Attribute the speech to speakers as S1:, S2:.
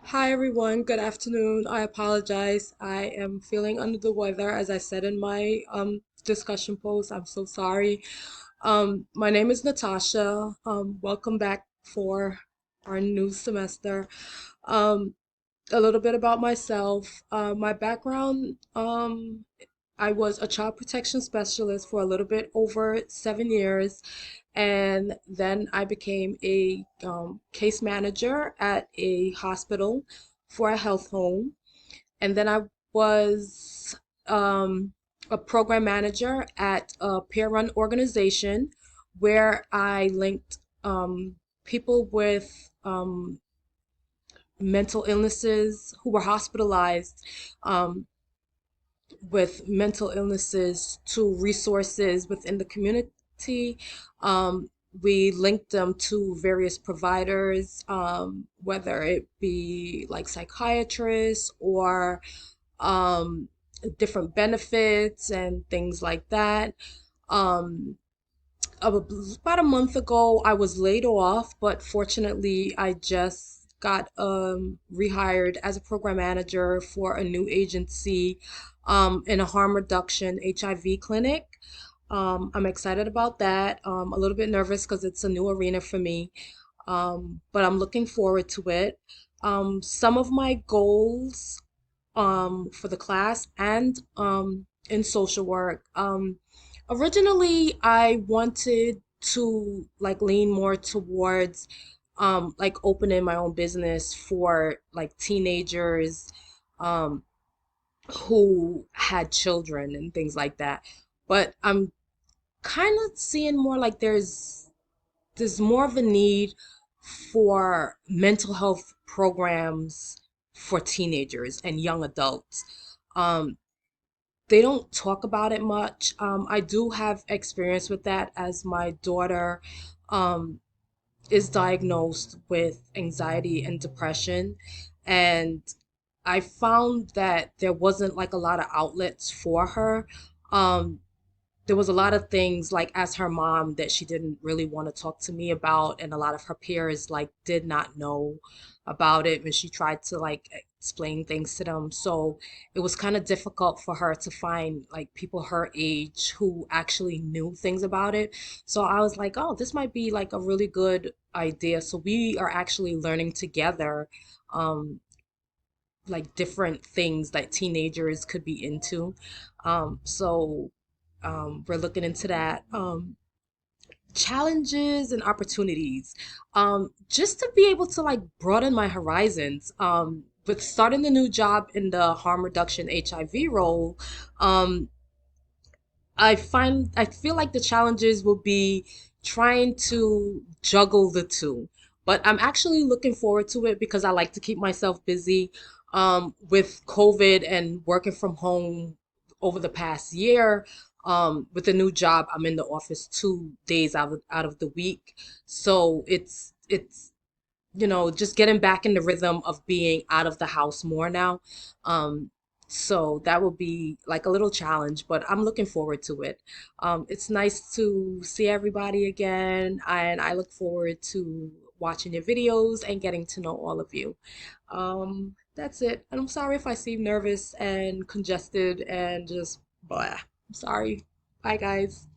S1: Hi everyone, good afternoon. I apologize. I am feeling under the weather as I said in my discussion post. I'm so sorry. My name is Natasha. Welcome back for our new semester. Um, a little bit about myself. My background, I was a child protection specialist for a little bit over 7 years, and then I became a case manager at a hospital for a health home. And then I was a program manager at a peer-run organization where I linked people with mental illnesses who were hospitalized um, with mental illnesses to resources within the community. Um, we linked them to various providers, whether it be like psychiatrists or um, different benefits and things like that. Um, about a month ago, I was laid off, but fortunately, I just got rehired as a program manager for a new agency in a harm reduction HIV clinic. I'm excited about that. A little bit nervous because it's a new arena for me, but I'm looking forward to it. Some of my goals for the class and in social work. Originally, I wanted to like lean more towards like opening my own business for like teenagers um, who had children and things like that. But I'm kind of seeing more like there's more of a need for mental health programs for teenagers and young adults. Um, they don't talk about it much. I do have experience with that as my daughter um, is diagnosed with anxiety and depression. And I found that there wasn't like a lot of outlets for her. Um, there was a lot of things like as her mom that she didn't really want to talk to me about, and a lot of her peers like did not know about it when she tried to like explain things to them. So it was kind of difficult for her to find like people her age who actually knew things about it. So I was like, oh, this might be like a really good idea. So we are actually learning together um like different things that teenagers could be into. We're looking into that. Challenges and opportunities. Just to be able to like broaden my horizons. With starting the new job in the harm reduction HIV role, um, I feel like the challenges will be trying to juggle the two. But I'm actually looking forward to it because I like to keep myself busy. With COVID and working from home over the past year, with a new job, I'm in the office 2 days out of the week. So it's just getting back in the rhythm of being out of the house more now. Um, so that will be like a little challenge, but I'm looking forward to it. It's nice to see everybody again, and I look forward to watching your videos and getting to know all of you. That's it. And I'm sorry if I seem nervous and congested and just blah. I'm sorry. Bye, guys.